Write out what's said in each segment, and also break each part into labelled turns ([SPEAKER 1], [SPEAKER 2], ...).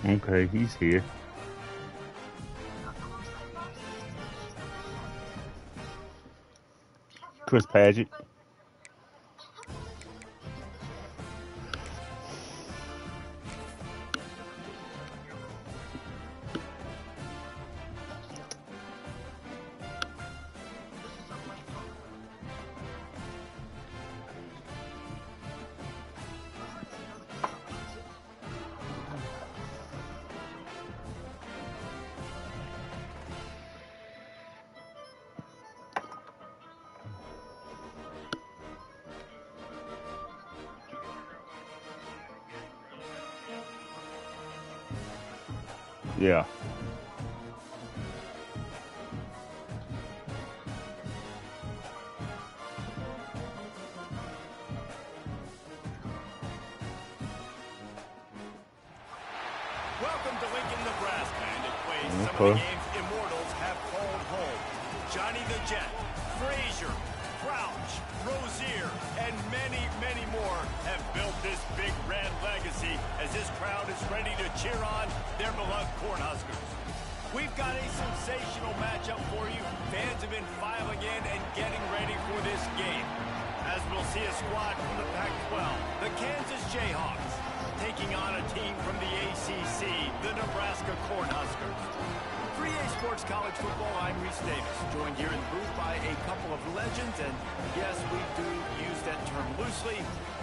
[SPEAKER 1] Okay, he's here. Chris Paget. Yeah.
[SPEAKER 2] Welcome to Lincoln, Nebraska, and it plays some of the game's immortals have called home. Johnny the Jet, Frazier, Crouch, Rozier, and many, many more have built this big red legacy as this crowd is ready to cheer on their beloved Cornhuskers. We've got a sensational matchup for you. Fans have been filing in and getting ready for this game. As we'll see a squad from the Pac-12, the Kansas Jayhawks, taking on a team from the ACC, the Nebraska Cornhuskers. 3A Sports College Football, I'm Reese Davis, joined here in the booth by a couple of legends, and yes, we do use that term loosely.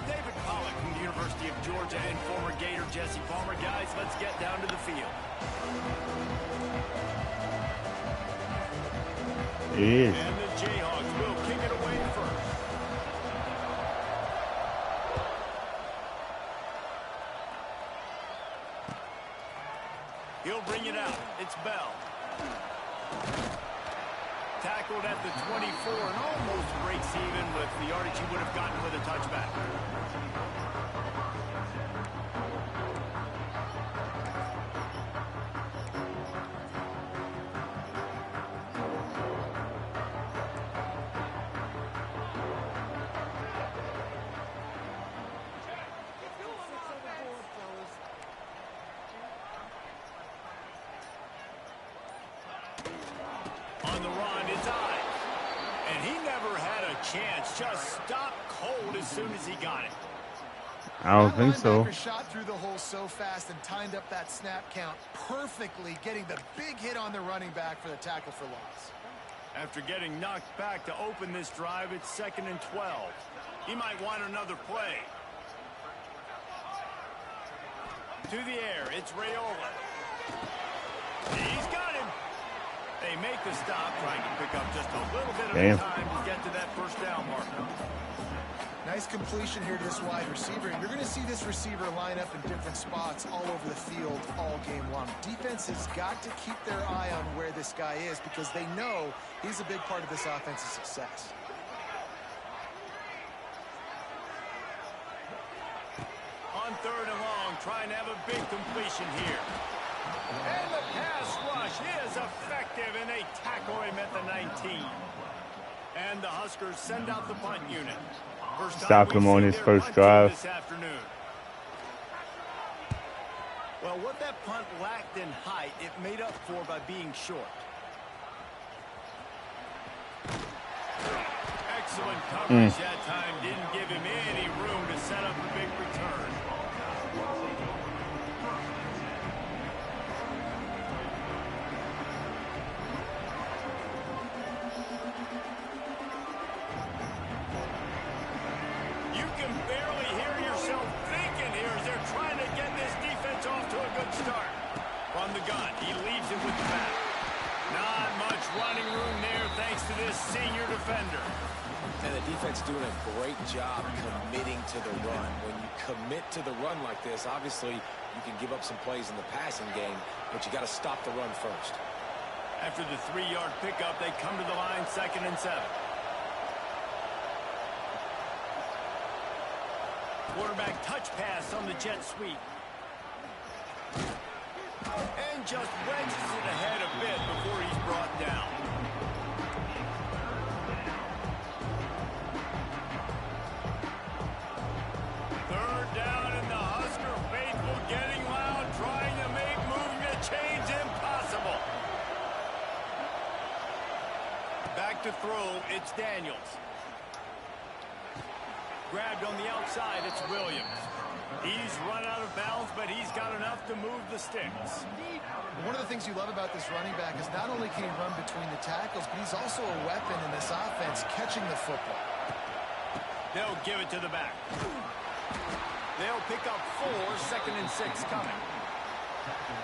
[SPEAKER 2] David Pollack from the University of Georgia and former Gator Jesse Palmer. Guys, let's get down to the field.
[SPEAKER 1] It is.
[SPEAKER 2] And the Jayhawks will kick it away first. He'll bring it out. It's Bell. Tackled at the 24 and almost breaks even with the yardage he would have gotten with a touchback. On the run, it's Ives. And he never had a chance. Just stopped cold as soon as he got it.
[SPEAKER 1] I don't think so.
[SPEAKER 3] Shot through the hole so fast and timed up that snap count perfectly, getting the big hit on the running back for the tackle for loss.
[SPEAKER 2] After getting knocked back to open this drive, it's 2nd and 12. He might want another play. To the air, it's Raiola. He's got him. They make the stop, trying to pick up just a little bit of time to get to that first down marker.
[SPEAKER 3] Nice completion here to this wide receiver. You're going to see this receiver line up in different spots all over the field all game long. Defense has got to keep their eye on where this guy is because they know he's a big part of this offense's success.
[SPEAKER 2] on 3rd and long, trying to have a big completion here. And the pass rush is effective, and they tackle him at the 19. And the Huskers send out the punt unit.
[SPEAKER 1] Stop him on his first drive.
[SPEAKER 2] This afternoon. Well, what that punt lacked in height, it made up for by being short. Excellent coverage that time. Didn't give him any room to set up a big return. You can barely hear yourself thinking here as they're trying to get this defense off to a good start. From the gun, he leaves it with the back. Not much running room there thanks to this senior defender.
[SPEAKER 4] And the defense doing a great job committing to the run. When you commit to the run like this, obviously you can give up some plays in the passing game, but you got to stop the run first.
[SPEAKER 2] After the 3-yard pickup, they come to the line 2nd and 7. Quarterback touch pass on the jet sweep. And just wedges it ahead a bit before he's brought down. Third down, and the Husker faithful getting loud, trying to make moving the chains impossible. Back to throw, it's Daniels. Grabbed on the outside, it's Williams. He's run out of bounds, but he's got enough to move the sticks.
[SPEAKER 3] One of the things you love about this running back is not only can he run between the tackles, but he's also a weapon in this offense, catching the football.
[SPEAKER 2] They'll give it to the back. They'll pick up 4, 2nd and 6 coming.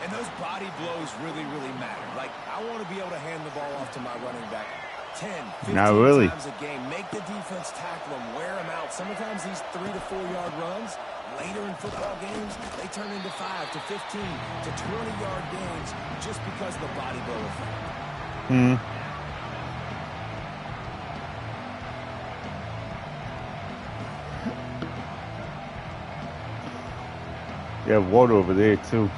[SPEAKER 4] And those body blows really, really matter. Like, I want to be able to hand the ball off to my running back 10, 15
[SPEAKER 1] Not really.
[SPEAKER 4] times a game. Make the defense tackle them, wear them out. Sometimes these 3 to 4 yard runs, later in football games, they turn into 5 to 15 to 20-yard games just because of the body blow effect.
[SPEAKER 1] You have water over there, too.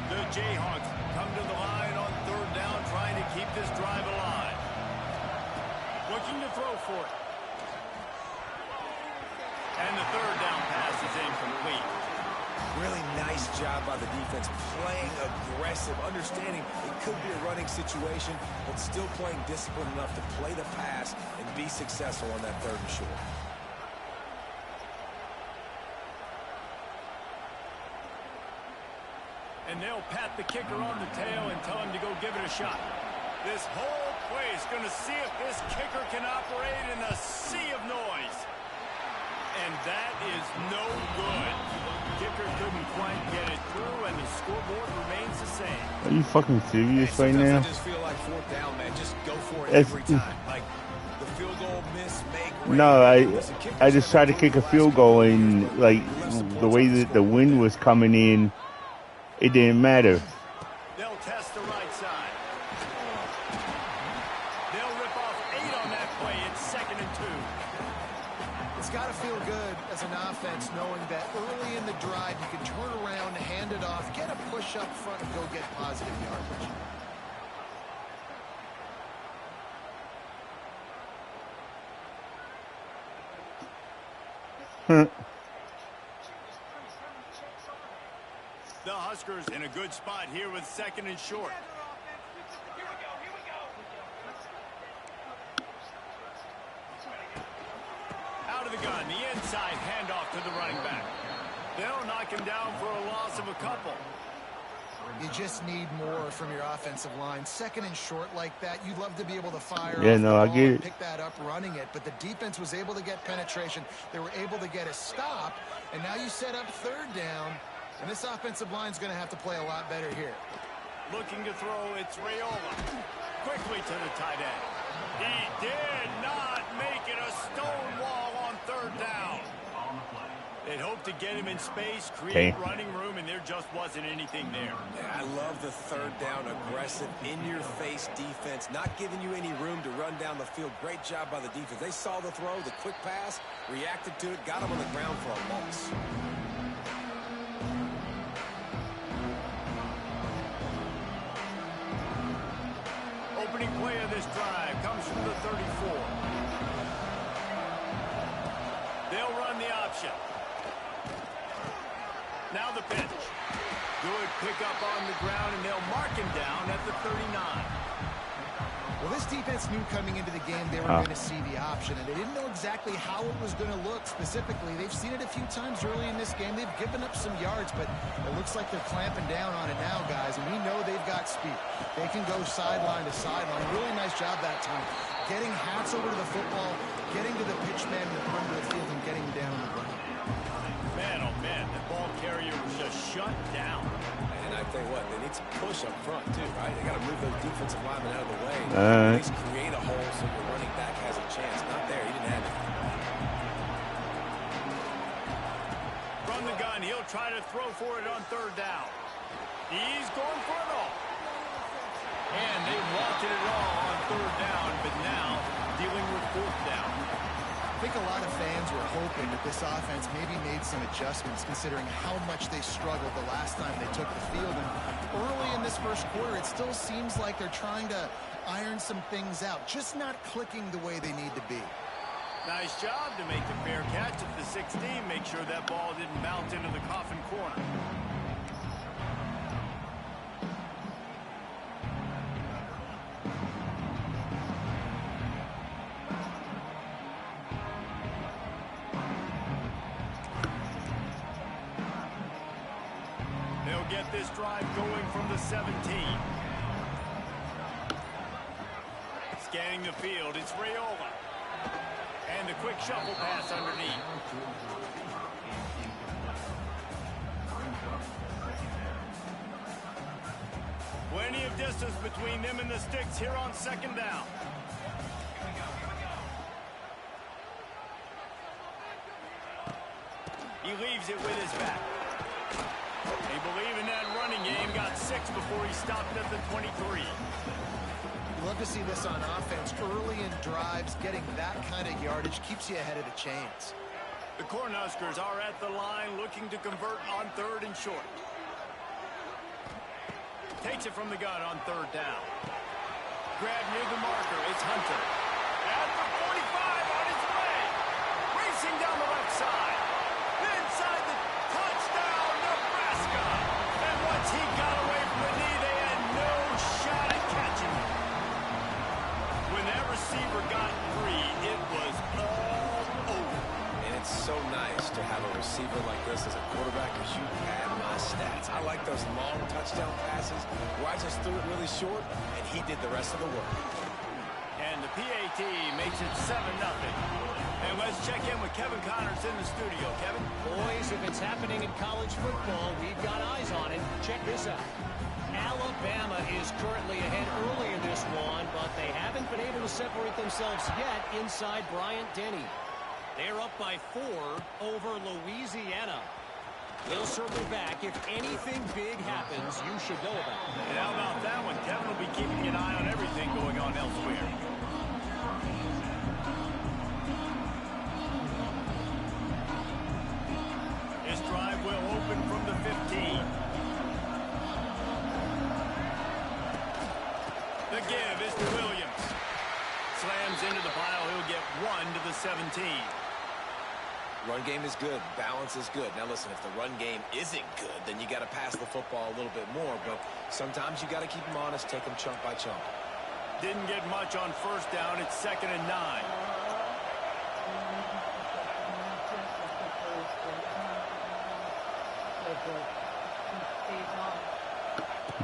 [SPEAKER 2] The Jayhawks come to the line on 3rd down, trying to keep this drive alive. Looking to throw for it. And the 3rd down pass is incomplete.
[SPEAKER 4] Really nice job by the defense, playing aggressive, understanding it could be a running situation, but still playing disciplined enough to play the pass and be successful on that 3rd and short.
[SPEAKER 2] And they'll pat the kicker on the tail and tell him to go give it a shot. This whole play is going to see if this kicker can operate in a sea of noise. And that is no good. Kicker couldn't quite get it through, and the scoreboard remains the same.
[SPEAKER 1] Are you fucking serious right now?
[SPEAKER 4] I just feel like 4th down, man. Just go for it every time. Like the field goal miss, make.
[SPEAKER 1] No, I just tried to kick a field goal, and like the way that the wind was coming in, it didn't matter.
[SPEAKER 2] They'll test the right side. They'll rip off 8 on that play. It's 2nd and 2.
[SPEAKER 3] It's got to feel good as an offense knowing that early in the drive you can turn around, hand it off, get a push up front, and go get positive yardage.
[SPEAKER 2] The Huskers in a good spot here with 2nd and short. Out of the gun, the inside handoff to the running back. They'll knock him down for a loss of a couple.
[SPEAKER 3] You just need more from your offensive line. 2nd and short like that, you'd love to be able to fire
[SPEAKER 1] Yeah,
[SPEAKER 3] off
[SPEAKER 1] no,
[SPEAKER 3] the
[SPEAKER 1] I
[SPEAKER 3] ball
[SPEAKER 1] get
[SPEAKER 3] and
[SPEAKER 1] it.
[SPEAKER 3] pick that up running it, but the defense was able to get penetration. They were able to get a stop, and now you set up 3rd down, and this offensive line is going to have to play a lot better here.
[SPEAKER 2] Looking to throw, it's Raiola. Quickly to the tight end. He did not make it a stone wall on 3rd down. They'd hoped to get him in space, create running room, and there just wasn't anything there.
[SPEAKER 4] Yeah, I love the 3rd down, aggressive, in-your-face defense, not giving you any room to run down the field. Great job by the defense. They saw the throw, the quick pass, reacted to it, got him on the ground for a loss.
[SPEAKER 2] this drive comes from the 34. They'll run the option. Now the pitch. Good pickup on the ground, and they'll mark him down at the 39.
[SPEAKER 3] Well, this defense knew coming into the game they were going to see the option, and they didn't know exactly how it was going to look specifically. They've seen it a few times early in this game. They've given up some yards, but it looks like they're clamping down on it now, guys, and we know they've got speed. They can go sideline to sideline. Really nice job that time. Getting hats over to the football, getting to the pitch man in the front of the field, and getting down on the ground.
[SPEAKER 2] Man, oh man, the ball carrier was just shut down.
[SPEAKER 4] And I tell you what, they need some push up front too, right? They got to move those defensive linemen out of the way. At least create a hole so your running back has a chance. Not there. He didn't have it.
[SPEAKER 2] From the gun, he'll try to throw for it on third down. He's going for it all. And they wanted it all on third down, but now dealing with fourth down.
[SPEAKER 3] I think a lot of fans were hoping that this offense maybe made some adjustments considering how much they struggled the last time they took the field. And early in this first quarter, it still seems like they're trying to iron some things out, just not clicking the way they need to be.
[SPEAKER 2] Nice job to make the fair catch at the 16. Make sure that ball didn't bounce into the coffin corner. Get this drive going from the 17. Scanning the field, it's Raiola. And a quick shuffle pass underneath. Plenty of distance between them and the sticks here on second down. He leaves it with his back. They believe in that running game. Got 6 before he stopped at the 23.
[SPEAKER 3] You love to see this on offense. Early in drives, getting that kind of yardage keeps you ahead of the chains.
[SPEAKER 2] The Cornhuskers are at the line looking to convert on third and short. Takes it from the gun on third down. Grab near the marker. It's Hunter. At the 45 on his way. Racing down the left side. Inside the touchdown, Nebraska. And once he got away from the knee, they had no shot at catching him. When that receiver got free, it was all over.
[SPEAKER 4] And it's so nice to have a receiver like this as a quarterback because you had my stats. I like those long touchdown passes where I just threw it really short, and he did the rest of the work.
[SPEAKER 2] And the PAT makes it 7-0. And let's check in with Kevin Connors in the studio. Kevin?
[SPEAKER 5] Boys, if it's happening in college football, we've got eyes on it. Check this out. Alabama is currently ahead early in this one, but they haven't been able to separate themselves yet inside Bryant-Denny. They're up by 4 over Louisiana. They'll circle back. If anything big happens, you should know about it.
[SPEAKER 2] And how about that one? Kevin will be keeping an eye on everything going on elsewhere. His drive will open from the 15. The give is to Williams. Slams into the pile. He'll get 1 to the 17.
[SPEAKER 4] Run game is good. Balance is good. Now, listen, if the run game isn't good, then you got to pass the football a little bit more. But sometimes you got to keep them honest, take them chunk by chunk.
[SPEAKER 2] Didn't get much on first down. It's 2nd and 9.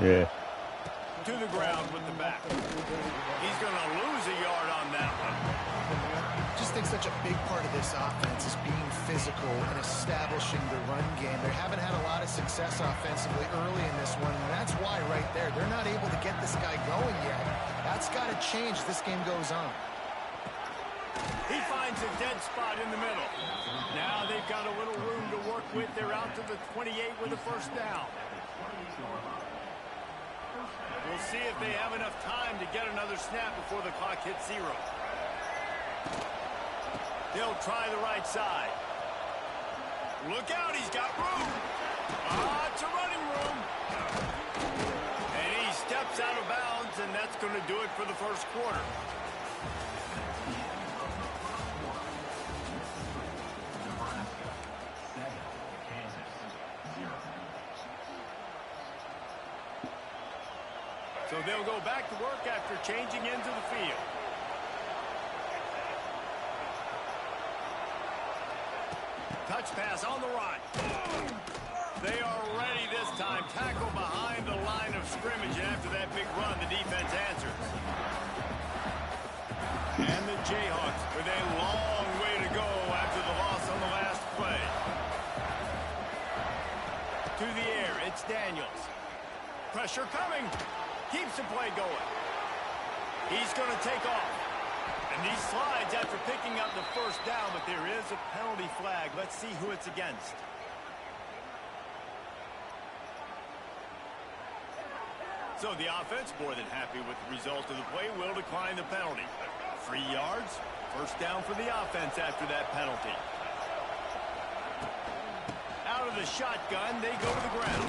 [SPEAKER 1] Yeah.
[SPEAKER 2] To the ground with the back. He's going to lose a yard on that one.
[SPEAKER 3] I just think such a big part of this offense is being physical and establishing the run game. They haven't had a lot of success offensively early in this one, and that's why right there, they're not able to get this guy going yet. That's got to change as this game goes on.
[SPEAKER 2] He finds a dead spot in the middle. Now they've got a little room to work with. They're out to the 28 with a first down. We'll see if they have enough time to get another snap before the clock hits 0. They'll try the right side. Look out, he's got room. It's a running room. And he steps out of bounds, and that's going to do it for the first quarter. So they'll go back to work after changing into the field. Touch pass on the right. They are ready this time. Tackle behind the line of scrimmage. And after that big run, the defense answers. And the Jayhawks with a long way to go after the loss on the last play. To the air, it's Daniels. Pressure coming. Keeps the play going. He's going to take off. And he slides after picking up the first down, but there is a penalty flag. Let's see who it's against. So the offense, more than happy with the result of the play, will decline the penalty. 3 yards, first down for the offense after that penalty. Out of the shotgun, they go to the ground.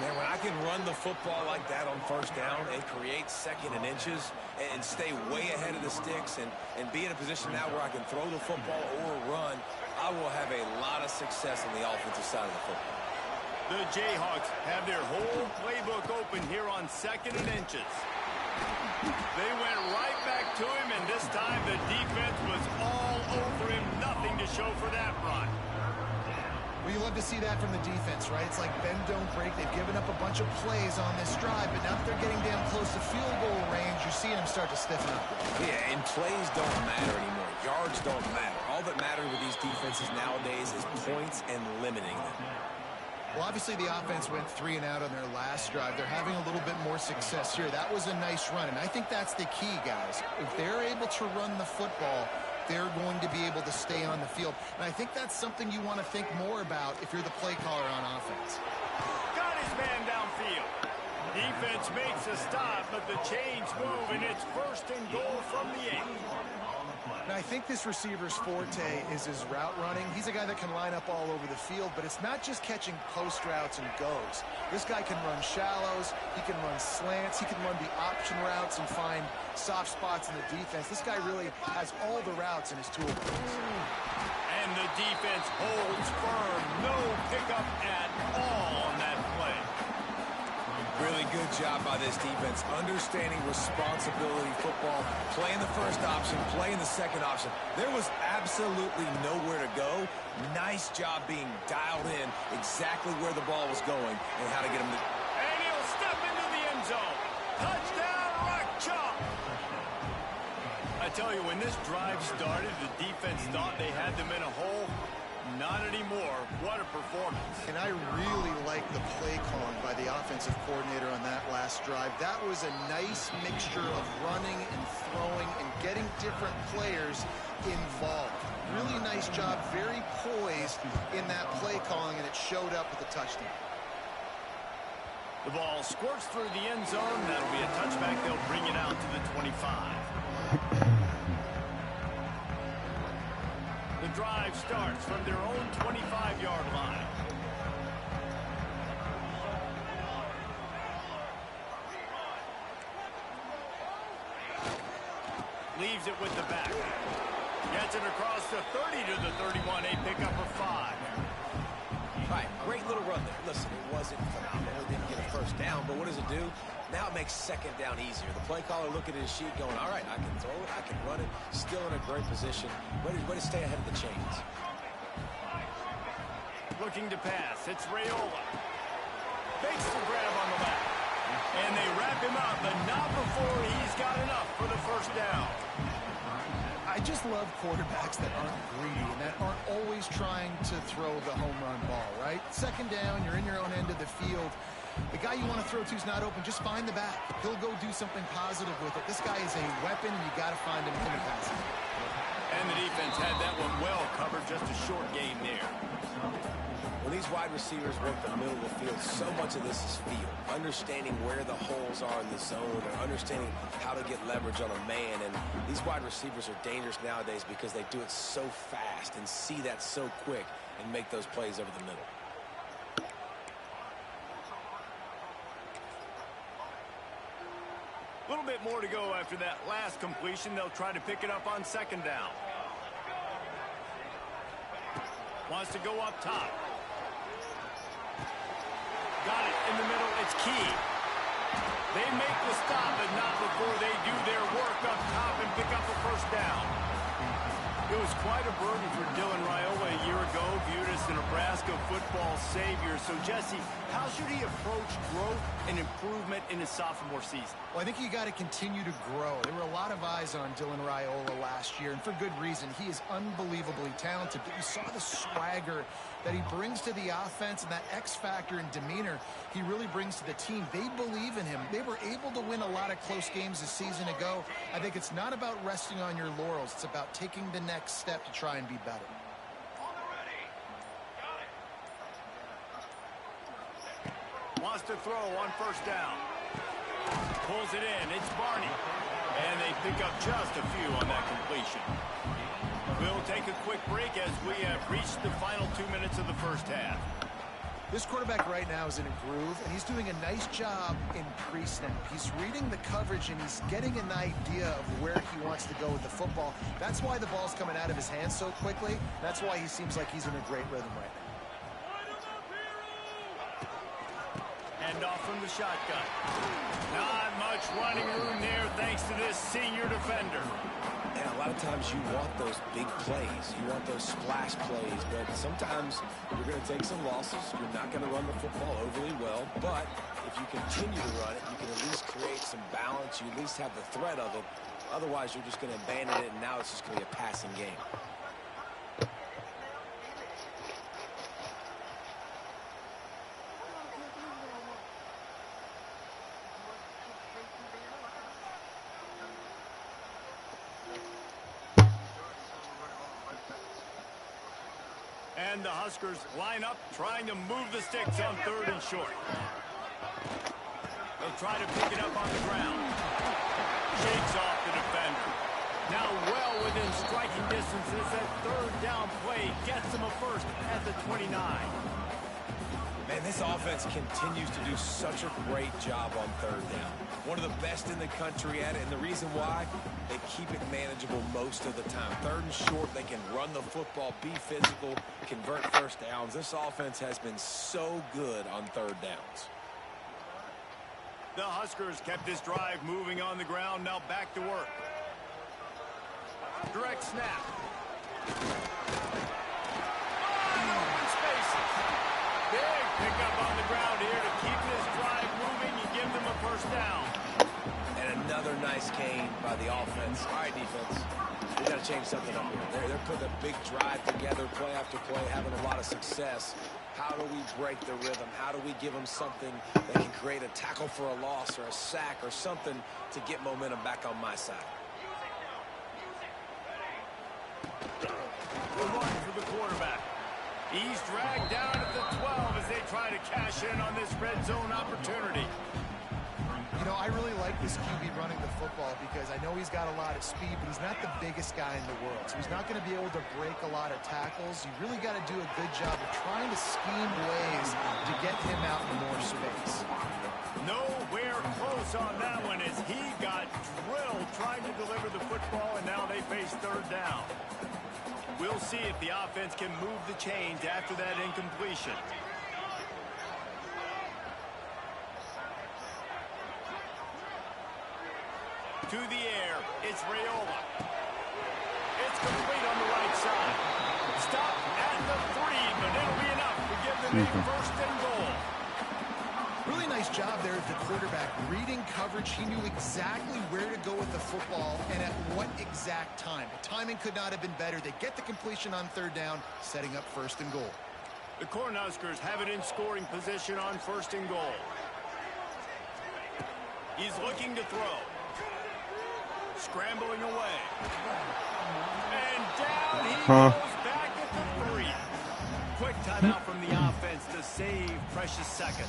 [SPEAKER 4] Man, when I can run the football like that on first down and create second and inches and stay way ahead of the sticks and be in a position now where I can throw the football or run, I will have a lot of success on the offensive side of the football.
[SPEAKER 2] The Jayhawks have their whole playbook open here on second and inches. They went right back to him, and this time the defense was all over him. Nothing to show for that run.
[SPEAKER 3] Well, you love to see that from the defense, right? It's like bend, don't break. They've given up a bunch of plays on this drive, but now that they're getting damn close to field goal range, you're seeing them start to stiffen up.
[SPEAKER 4] Yeah, and plays don't matter anymore. Yards don't matter. All that matters with these defenses nowadays is points and limiting them.
[SPEAKER 3] Well, obviously the offense went 3 and out on their last drive. They're having a little bit more success here. That was a nice run, and I think that's the key, guys. If they're able to run the football, they're going to be able to stay on the field. And I think that's something you want to think more about if you're the play caller on offense.
[SPEAKER 2] Got his man downfield. Defense makes a stop, but the chains move, and it's first and goal from the 8.
[SPEAKER 3] Now, I think this receiver's forte is his route running. He's a guy that can line up all over the field, but it's not just catching post routes and goes. This guy can run shallows, he can run slants, he can run the option routes and find soft spots in the defense. This guy really has all the routes in his toolbox.
[SPEAKER 2] And the defense holds firm. No pickup at all on that play.
[SPEAKER 4] Really good job by this defense, understanding responsibility football, playing the first option, playing the second option. There was absolutely nowhere to go. Nice job being dialed in exactly where the ball was going and how to get him to...
[SPEAKER 2] And he'll step into the end zone. Touchdown, Rock Chalk. I tell you, when this drive started, the defense thought they had them in a hole. Not anymore. What a performance.
[SPEAKER 3] And I really like the play calling by the offensive coordinator on that last drive. That was a nice mixture of running and throwing and getting different players involved. Really nice job, very poised in that play calling, and it showed up with a touchdown.
[SPEAKER 2] The ball squirts through the end zone. That'll be a touchback. They'll bring it out to the 25. The drive starts from their own 25-yard line. Leaves it with the back. Gets it across the 30 to the 31. A pickup of 5.
[SPEAKER 4] All right, great little run there. Listen, it wasn't phenomenal. It didn't get a first down, but what does it do? Now it makes second down easier. The play caller looking at his sheet going, all right, I can throw it, I can run it, still in a great position, ready to stay ahead of the chains.
[SPEAKER 2] Looking to pass. It's Raiola. Fakes the grab on the left. And they wrap him up, but not before he's got enough for the first down.
[SPEAKER 3] I just love quarterbacks that aren't greedy and that aren't always trying to throw the home run ball, right? Second down, you're in your own end of the field. The guy you want to throw to is not open. Just find the back. He'll go do something positive with it. This guy is a weapon, and you got to find him in the passing.
[SPEAKER 2] And the defense had that one well covered. Just a short gain there.
[SPEAKER 4] When these wide receivers work the middle of the field, so much of this is feel. Understanding where the holes are in the zone or understanding how to get leverage on a man. And these wide receivers are dangerous nowadays because they do it so fast and see that so quick and make those plays over the middle.
[SPEAKER 2] bit more to go after that last completion. They'll try to pick it up on second down. Wants to go up top. Got it in the middle. It's key. They make the stop, but not before they do their work up top and pick up a first down. It was quite a burden for Dylan Raiola a year ago, viewed as the Nebraska football savior. So, Jesse, how should he approach growth and improvement in his sophomore season?
[SPEAKER 3] Well, I think you got to continue to grow. There were a lot of eyes on Dylan Raiola last year, and for good reason. He is unbelievably talented, but you saw the swagger that he brings to the offense and that X factor and demeanor he really brings to the team. They believe in him. They were able to win a lot of close games a season ago. I think it's not about resting on your laurels. It's about taking the next step to try and be better.
[SPEAKER 2] Wants to throw on first down. Pulls it in. It's Barney. And they pick up just a few on that completion. We'll take a quick break as we have reached the final 2 minutes of the first half.
[SPEAKER 3] This quarterback right now is in a groove, and he's doing a nice job in pre-snap. He's reading the coverage, and he's getting an idea of where he wants to go with the football. That's why the ball's coming out of his hands so quickly. That's why he seems like he's in a great rhythm right now.
[SPEAKER 2] Hand off from the shotgun. Not much running room there thanks to this senior defender.
[SPEAKER 4] And a lot of times you want those big plays. You want those splash plays. But sometimes you're going to take some losses. You're not going to run the football overly well. But if you continue to run it, you can at least create some balance. You at least have the threat of it. Otherwise, you're just going to abandon it, and now it's just going to be a passing game.
[SPEAKER 2] And the Huskers line up, trying to move the sticks on third and short. They'll try to pick it up on the ground. Shakes off the defender. Now well within striking distance as that third down play gets them a first at the 29.
[SPEAKER 4] Man, this offense continues to do such a great job on third down. One of the best in the country at it, and the reason why, they keep it manageable most of the time. Third and short, they can run the football, be physical, convert first downs. This offense has been so good on third downs.
[SPEAKER 2] The Huskers kept this drive moving on the ground, now back to work. Direct snap. Open spaces. Big pickup on the ground here to keep this drive moving and give them a first down.
[SPEAKER 4] And another nice gain by the offense. All right, defense, we got to change something up here. They're putting a big drive together, play after play, having a lot of success. How do we break the rhythm? How do we give them something that can create a tackle for a loss or a sack or something to get momentum back on my side?
[SPEAKER 2] Good one for the quarterback. He's dragged down at the 12 as they try to cash in on this red zone opportunity.
[SPEAKER 3] You know, I really like this QB running the football because I know he's got a lot of speed, but he's not the biggest guy in the world. So he's not going to be able to break a lot of tackles. You really got to do a good job of trying to scheme ways to get him out in more space.
[SPEAKER 2] Nowhere close on that one as he got drilled trying to deliver the football, and now they face third down. We'll see if the offense can move the chains after that incompletion. To the air, it's Raiola. It's complete on the right side. Stop at the 3, but it'll be enough to give them a first and goal.
[SPEAKER 3] Really nice job there of the quarterback. Reading coverage, he knew exactly where to go with the football and at what exact time. The timing could not have been better. They get the completion on third down, setting up first and goal.
[SPEAKER 2] The Cornhuskers have it in scoring position on first and goal. He's looking to throw. Scrambling away. And down he goes back at the 3. Quick timeout from the offense to save precious seconds.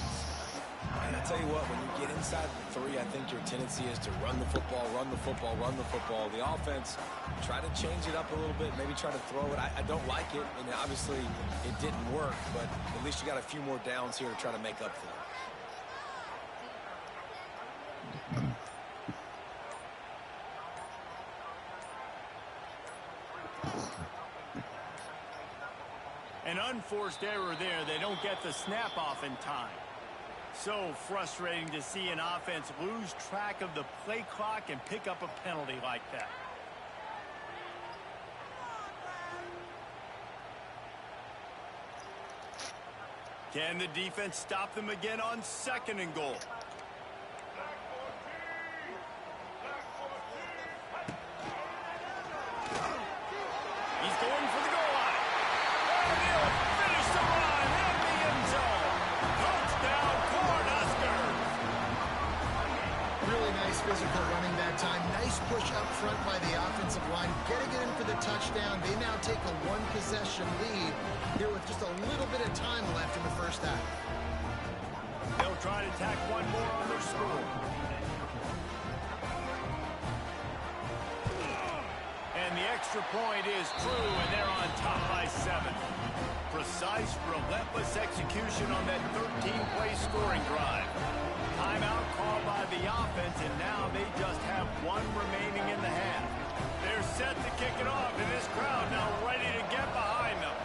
[SPEAKER 4] And I tell you what, when you get inside the 3, I think your tendency is to run the football, run the football, run the football. The offense, try to change it up a little bit, maybe try to throw it. I don't like it, and obviously it didn't work, but at least you got a few more downs here to try to make up for it.
[SPEAKER 2] An unforced error there. They don't get the snap off in time. So frustrating to see an offense lose track of the play clock and pick up a penalty like that. Can the defense stop them again on 2nd and goal? He's going for the goal line. And they'll finish the run in the end zone. Touchdown, Cornhuskers.
[SPEAKER 3] Really nice physical running that time. Nice push up front by the offensive line. Getting it in for the touchdown. They now take a 1-possession lead here with just a little bit of time left in the first half.
[SPEAKER 2] They'll try to tack one more on their score. And the extra point is true, and they're on top by 7. Precise, relentless execution on that 13-play scoring drive. Timeout called by the offense, and now they just have 1 remaining in the half. They're set to kick it off, and this crowd now ready to get behind them.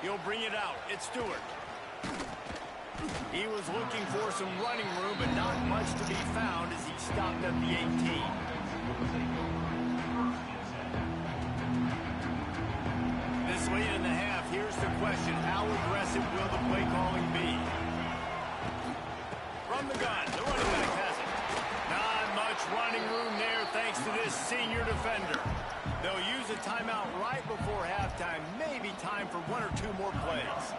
[SPEAKER 2] He'll bring it out. It's Stewart. He was looking for some running room, but not much to be found as he stopped at the 18. This late in the half, here's the question. How aggressive will the play calling be? From the gun, the running back has it. Not much running room there thanks to this senior defender. They'll use a timeout right before halftime. Maybe time for 1 or 2 more plays.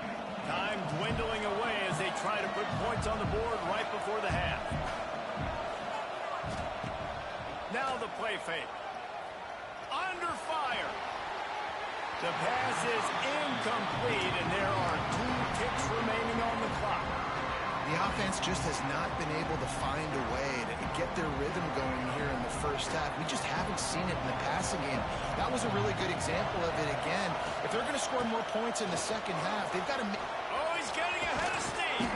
[SPEAKER 2] Time dwindling away as they try to put points on the board right before the half. Now the play fake. Under fire. The pass is incomplete, and there are 2 ticks remaining on the clock.
[SPEAKER 3] The offense just has not been able to find a way to get their rhythm going here in the first half. We just haven't seen it in the passing game. That was a really good example of it again. If they're going to score more points in the second half, they've got to make...
[SPEAKER 2] Oh, he's getting ahead of steam.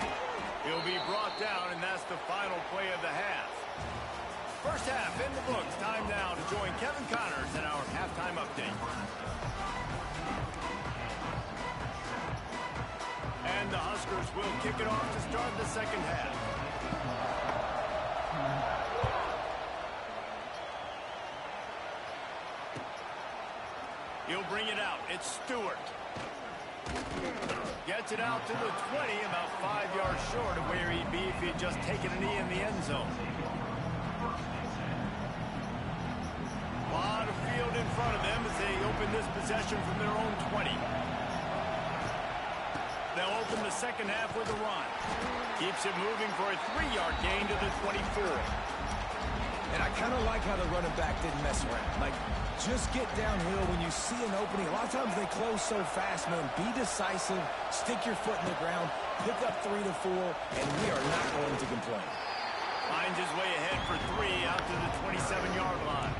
[SPEAKER 2] He'll be brought down, and that's the final play of the half. First half in the books. Time now to join Kevin Connors in our halftime update. And the Huskers will kick it off to start the second half. He'll bring it out. It's Stewart. Gets it out to the 20, about 5 yards short of where he'd be if he had just taken a knee in the end zone. A lot of field in front of them as they open this possession from their own 20. They'll open the second half with a run. Keeps it moving for a 3-yard gain to the 24.
[SPEAKER 4] And I kind of like how the running back didn't mess around. Like, just get downhill when you see an opening. A lot of times they close so fast, man. Be decisive, stick your foot in the ground, pick up 3 to 4, and we are not going to complain.
[SPEAKER 2] Finds his way ahead for 3 out to the 27-yard line.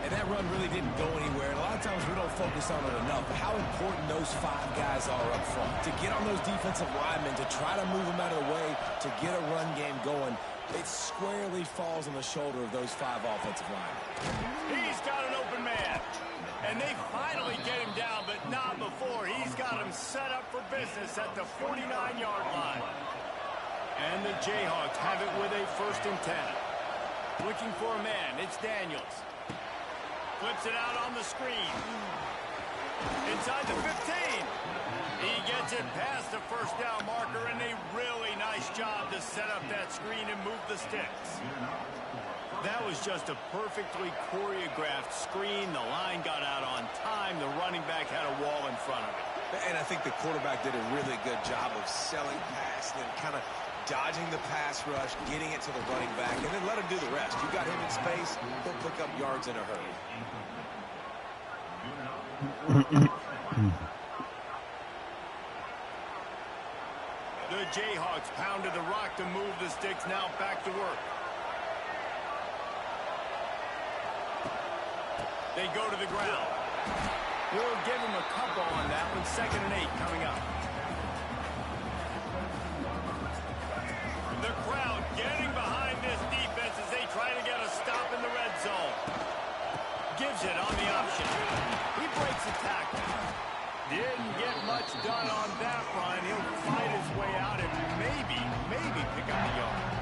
[SPEAKER 4] And that run really didn't go anywhere. And a lot of times we don't focus on it enough. But how important those 5 guys are up front. To get on those defensive linemen, to try to move them out of the way, to get a run game going, it squarely falls on the shoulder of those 5 offensive linemen.
[SPEAKER 2] He's got an open man. And they finally get him down, but not before. He's got him set up for business at the 49-yard line. And the Jayhawks have it with a 1st and 10. Looking for a man. It's Daniels. Flips it out on the screen. Inside the 15. He gets it past the first down marker, and a really nice job to set up that screen and move the sticks. That was just a perfectly choreographed screen. The line got out on time. The running back had a wall in front of it.
[SPEAKER 4] And I think the quarterback did a really good job of selling past and kind of dodging the pass rush, getting it to the running back, and then let him do the rest. You got him in space, he'll pick up yards in a hurry.
[SPEAKER 2] The Jayhawks pounded the rock to move the sticks, now back to work. They go to the ground. We'll give him a couple on that one. 2nd and 8 coming up. The crowd getting behind this defense as they try to get a stop in the red zone. completion. He breaks the tackle. Didn't get much done on that run. He'll fight his way out and maybe pick up a yard.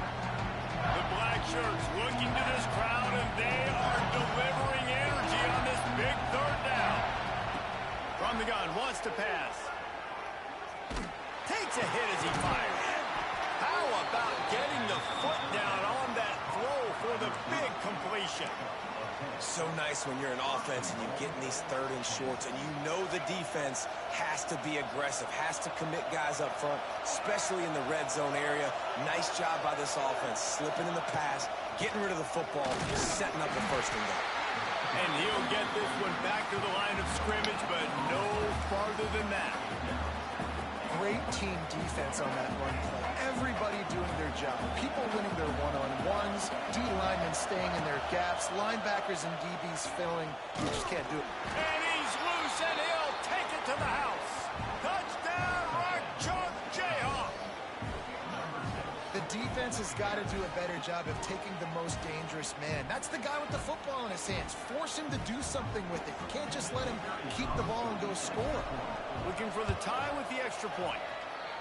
[SPEAKER 2] The black shirts looking to this crowd, and they are delivering energy on this big third down. From the gun, wants to pass. Takes a hit as he fires. How about getting the foot down on that throw for the big completion?
[SPEAKER 4] So nice when you're an offense and you get in these third and shorts and you know the defense has to be aggressive, has to commit guys up front, especially in the red zone area. Nice job by this offense, slipping in the pass, getting rid of the football, setting up the first and goal.
[SPEAKER 2] And he'll get this one back to the line of scrimmage, but no farther than that.
[SPEAKER 3] Great team defense on that run play. Everybody doing their job. People winning their one-on-ones, D linemen staying in their gaps, linebackers and DBs filling. You just can't do it.
[SPEAKER 2] And he's loose, and he'll take it to the house. Touchdown, Rock Chalk Jayhawk.
[SPEAKER 3] The defense has got to do a better job of taking the most dangerous man. That's the guy with the football in his hands. Force him to do something with it. You can't just let him keep the ball and go score.
[SPEAKER 2] Looking for the tie with the extra point.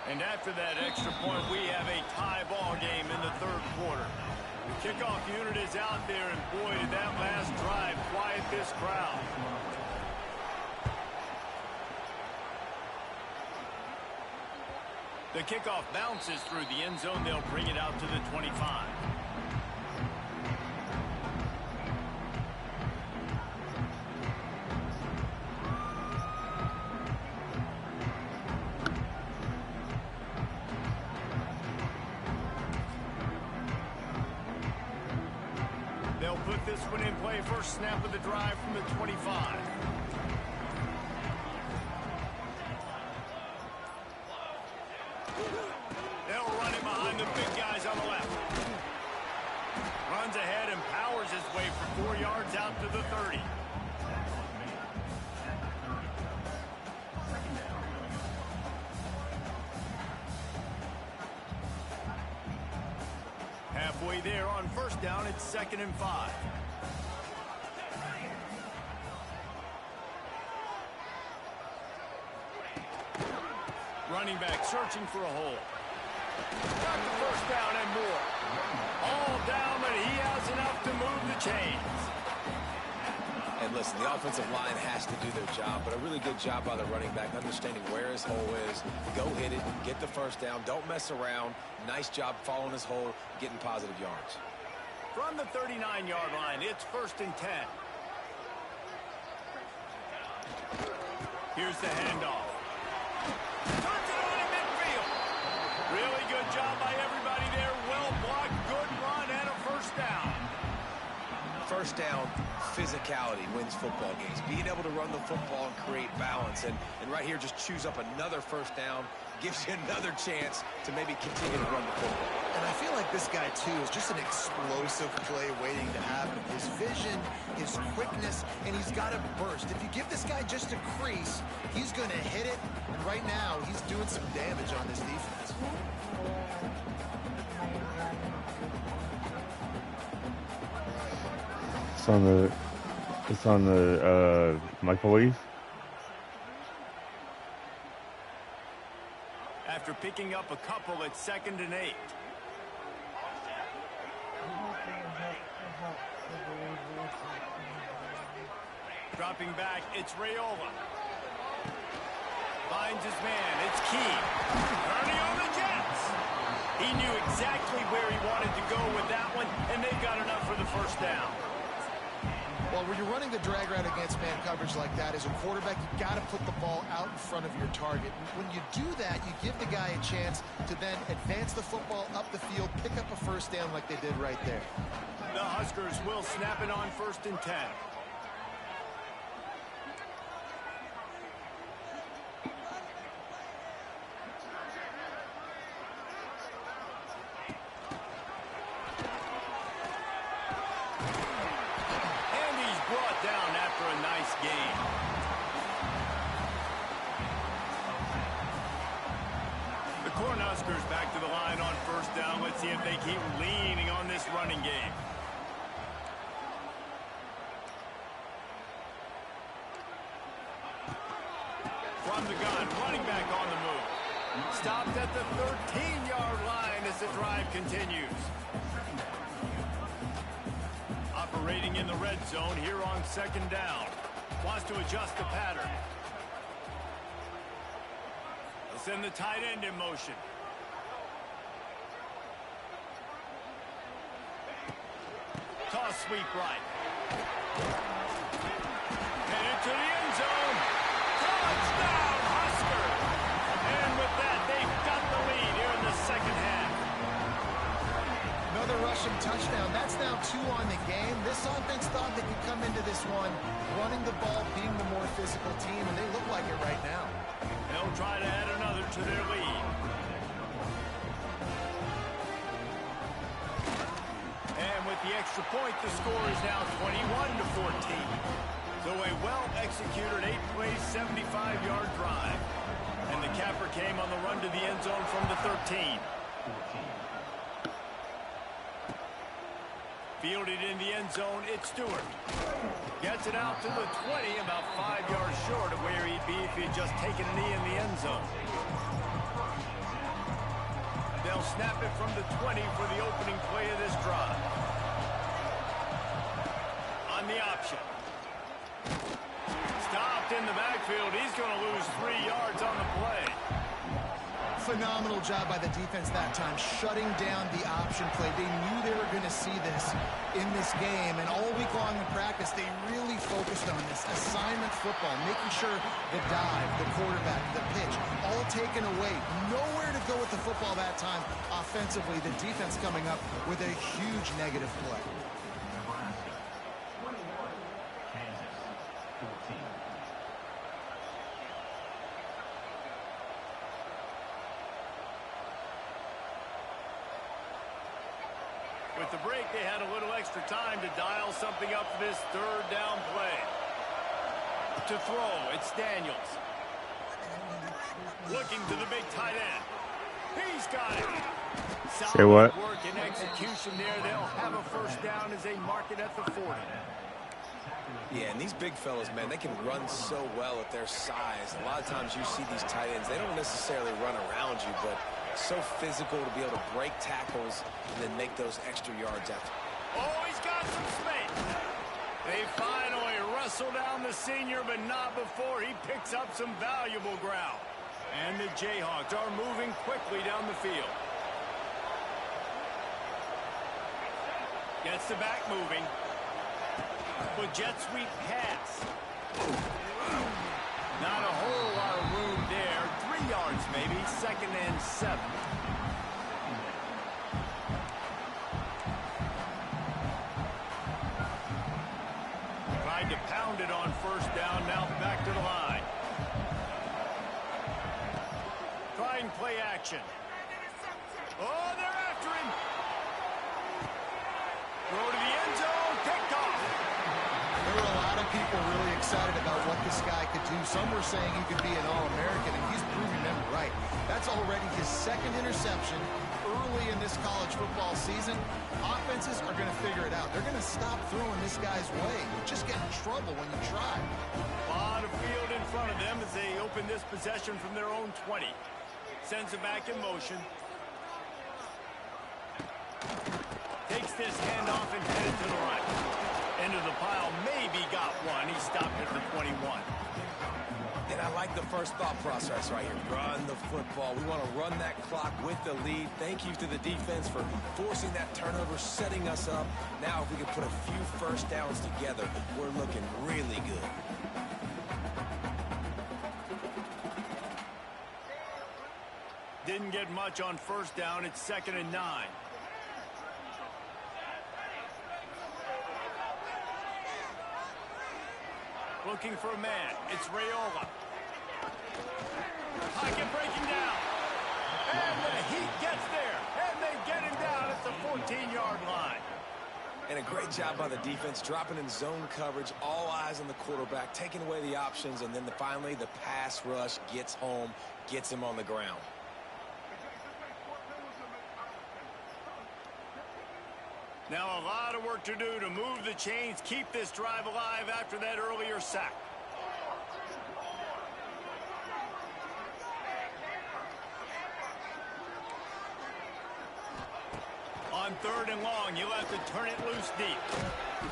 [SPEAKER 2] And after that extra point, we have a tie ball game in the third quarter. The kickoff unit is out there, and boy, did that last drive quiet this crowd. The kickoff bounces through the end zone. They'll bring it out to the 25. They'll put this one in play. First snap of the drive from the 25. They'll run it behind the big guys on the left. Runs ahead and powers his way for 4 yards out to the 30. Halfway there on first down, it's 2nd and 5. Running back searching for a hole. Got the first down and more. All down, but he has enough to move the chains.
[SPEAKER 4] And listen, the offensive line has to do their job, but a really good job by the running back, understanding where his hole is. Go hit it, get the first down, don't mess around. Nice job following his hole, getting positive yards.
[SPEAKER 2] From the 39-yard line, it's 1st and 10. Here's the handoff. Turns it on in midfield. Really good job by everybody there. Well blocked, good run, and a first down.
[SPEAKER 4] First down, physicality wins football games. Being able to run the football and create balance. And right here, just choose up another first down. Gives you another chance to maybe continue to run the football.
[SPEAKER 3] And I feel like this guy, too, is just an explosive play waiting to happen. His vision, his quickness, and he's got to burst. If you give this guy just a crease, he's going to hit it. And right now, he's doing some damage on this defense.
[SPEAKER 1] It's on the microwave.
[SPEAKER 2] After picking up a couple, it's 2nd and 8. Dropping back, it's Raiola. Finds his man, it's Key. Ernie on the Jets. He knew exactly where he wanted to go with that one, and they got enough for the first down.
[SPEAKER 3] Well, when you're running the drag route against man coverage like that, as a quarterback, you've got to put the ball out in front of your target. When you do that, you give the guy a chance to then advance the football up the field, pick up a first down like they did right there.
[SPEAKER 2] The Huskers will snap it on 1st and 10. Down after a nice game. The Cornhuskers back to the line on first down. Let's see if they keep leaning on this running game. from the gun, running back on the move. Stopped at the 13-yard line as the drive continues. Operating in the red zone here on second down. Wants to adjust the pattern. They'll send the tight end in motion. Toss sweep right. Headed to the end zone. Touchdown, Husker! And with that, they've got the lead here in the second half.
[SPEAKER 3] Another rushing touchdown. That's now 2 on the game. This offense thought they could come into this one running the ball, being the more physical team, and they look like it right now.
[SPEAKER 2] They'll try to add another to their lead. And with the extra point, the score is now 21-14. So a well-executed 8-play, 75-yard drive. And the capper came on the run to the end zone from the 13. Fielded in the end zone, it's Stewart. Gets it out to the 20, about 5 yards short of where he'd be if he'd just taken a knee in the end zone. They'll snap it from the 20 for the opening play of this drive. On the option. Stopped in the backfield. He's going to lose 3 yards on the play.
[SPEAKER 3] Phenomenal job by the defense that time, shutting down the option play. They knew they were going to see this in this game, and all week long in practice, they really focused on this assignment football, making sure the dive, the quarterback, the pitch, all taken away. Nowhere to go with the football that time offensively. The defense coming up with a huge negative play.
[SPEAKER 2] With the break, they had a little extra time to dial something up for this third down play. To throw, it's Daniels. Looking to the big tight end. He's got it.
[SPEAKER 1] Say what?
[SPEAKER 2] Solid work and execution there. They'll have a first down as they mark it at the 40.
[SPEAKER 4] Yeah, and these big fellas, man, they can run so well at their size. A lot of times you see these tight ends, they don't necessarily run around you, but so physical to be able to break tackles and then make those extra yards after.
[SPEAKER 2] Oh, he's got some space. They finally wrestle down the senior, but not before he picks up some valuable ground. And the Jayhawks are moving quickly down the field. Gets the back moving. But jet sweep pass. Not a whole lot of room there. 3 yards maybe. 2nd and 7. Tried to pound it on first down. Now back to the line. Try and play action. Oh, they're after him. Throw to the end zone. Picked off.
[SPEAKER 3] There were a lot of people really excited about what this guy could do. Some were saying he could be an All-American, and he's proving them right. That's already his 2nd interception early in this college football season. Offenses are going to figure it out. They're going to stop throwing this guy's way. You just get in trouble when you try.
[SPEAKER 2] A lot of field in front of them as they open this possession from their own 20. Sends it back in motion. Takes this handoff and headed to the right. Into the pile, maybe got one. He stopped at the 21.
[SPEAKER 4] And I like the first thought process right here. Run the football. We want to run that clock with the lead. Thank you to the defense for forcing that turnover, setting us up. Now if we can put a few first downs together, we're looking really good.
[SPEAKER 2] Didn't get much on first down. It's 2nd and 9. Looking for a man. It's Raiola. Pocket breaking down. And the Heat gets there. And they get him down at the 14-yard line.
[SPEAKER 4] And a great job by the defense, dropping in zone coverage, all eyes on the quarterback, taking away the options, and then finally the pass rush gets home, gets him on the ground.
[SPEAKER 2] Now a lot of work to do to move the chains, keep this drive alive after that earlier sack. On 3rd and long, you'll have to turn it loose deep.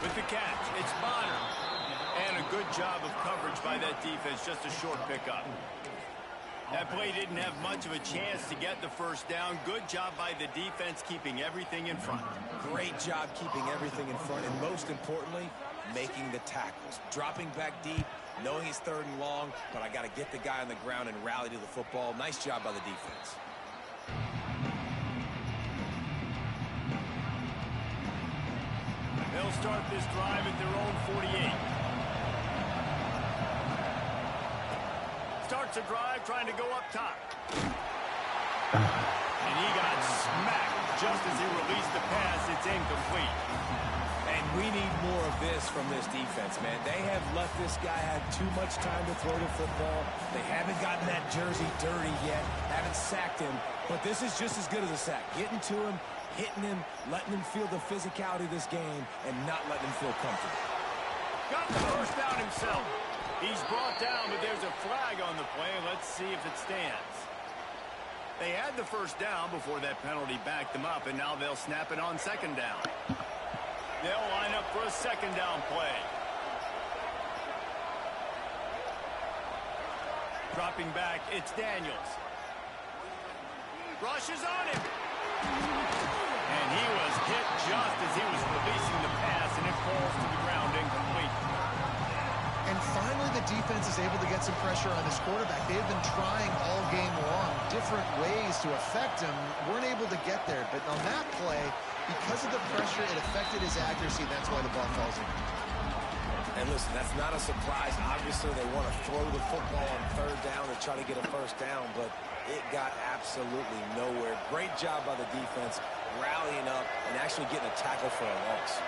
[SPEAKER 2] With the catch, it's Bonner. And a good job of coverage by that defense, just a short pickup. That play didn't have much of a chance to get the first down. Good job by the defense keeping everything in front.
[SPEAKER 4] Great job keeping everything in front, and most importantly, making the tackles. Dropping back deep, knowing it's 3rd and long, but I got to get the guy on the ground and rally to the football. Nice job by the defense.
[SPEAKER 2] They'll start this drive at their own 48. Starts a drive trying to go up top. And he got smacked just as he released the pass. It's incomplete.
[SPEAKER 4] And we need more of this from this defense, man. They have let this guy have too much time to throw the football. They haven't gotten that jersey dirty yet, haven't sacked him. But this is just as good as a sack. Getting to him, hitting him, letting him feel the physicality of this game, and not letting him feel comfortable.
[SPEAKER 2] Got the first down himself. He's brought down, but there's a flag on the play. Let's see if it stands. They had the first down before that penalty backed them up, and now they'll snap it on 2nd down. They'll line up for a 2nd down play. Dropping back, it's Daniels. Rushes on him. And he was hit just as he was releasing the pass, and it falls to the ground incomplete.
[SPEAKER 3] And finally, the defense is able to get some pressure on this quarterback. They've been trying all game long, different ways to affect him. Weren't able to get there. But on that play, because of the pressure, it affected his accuracy. That's why the ball falls in.
[SPEAKER 4] And listen, that's not a surprise. Obviously, they want to throw the football on 3rd down and try to get a first down, but it got absolutely nowhere. Great job by the defense, rallying up and actually getting a tackle for a loss.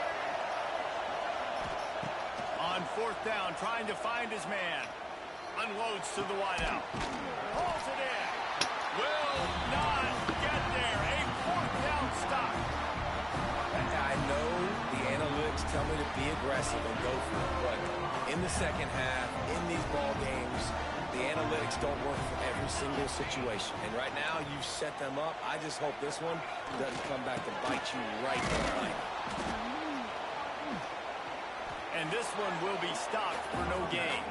[SPEAKER 2] On 4th down, trying to find his man. Unloads to the wideout. Pulls it in. Will not get there. A 4th down stop.
[SPEAKER 4] I know the analytics tell me to be aggressive and go for it, but in the second half, in these ball games, the analytics don't work for every single situation. And right now, you've set them up. I just hope this one doesn't come back to bite you right in the line.
[SPEAKER 2] And this one will be stopped for no gain.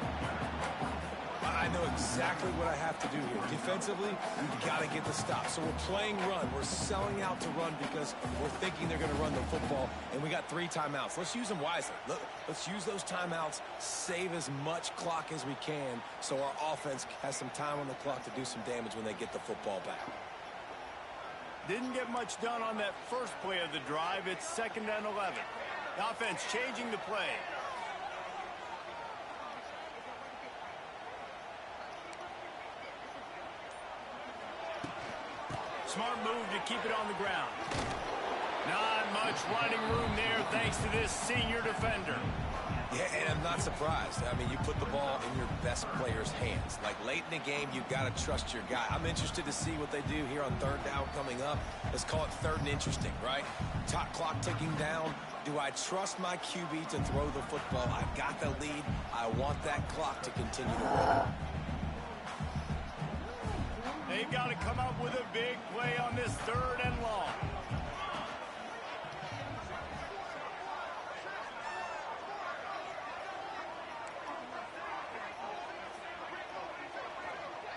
[SPEAKER 4] I know exactly what I have to do here. Defensively, we've got to get the stop. So we're playing run. We're selling out to run because we're thinking they're going to run the football. And we got 3 timeouts. Let's use them wisely. Look, let's use those timeouts, save as much clock as we can so our offense has some time on the clock to do some damage when they get the football back.
[SPEAKER 2] Didn't get much done on that first play of the drive. It's 2nd and 11. The offense changing the play. Smart move to keep it on the ground. Not much running room there thanks to this senior defender.
[SPEAKER 4] Yeah, and I'm not surprised. I mean, you put the ball in your best player's hands. Like, late in the game, you've got to trust your guy. I'm interested to see what they do here on 3rd down coming up. Let's call it 3rd and interesting, right? Top clock ticking down. Do I trust my QB to throw the football? I've got the lead. I want that clock to continue to roll.
[SPEAKER 2] They've got to come up with a big play on this 3rd and long.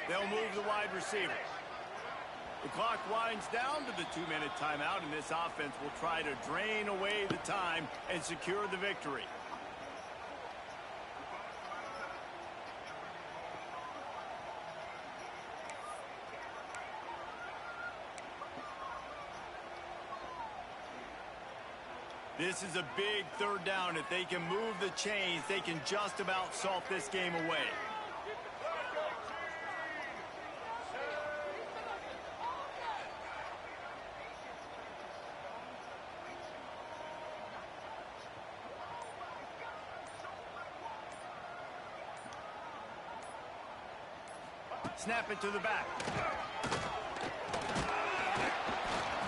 [SPEAKER 2] They'll move the wide receiver. The clock winds down to the 2-minute timeout, and this offense will try to drain away the time and secure the victory. This is a big 3rd down. If they can move the chains, they can just about salt this game away. Snap it to the back.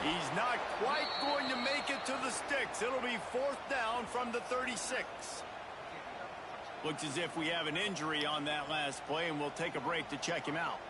[SPEAKER 2] He's not quite going to make it to the sticks. It'll be 4th down from the 36. Looks as if we have an injury on that last play, and we'll take a break to check him out.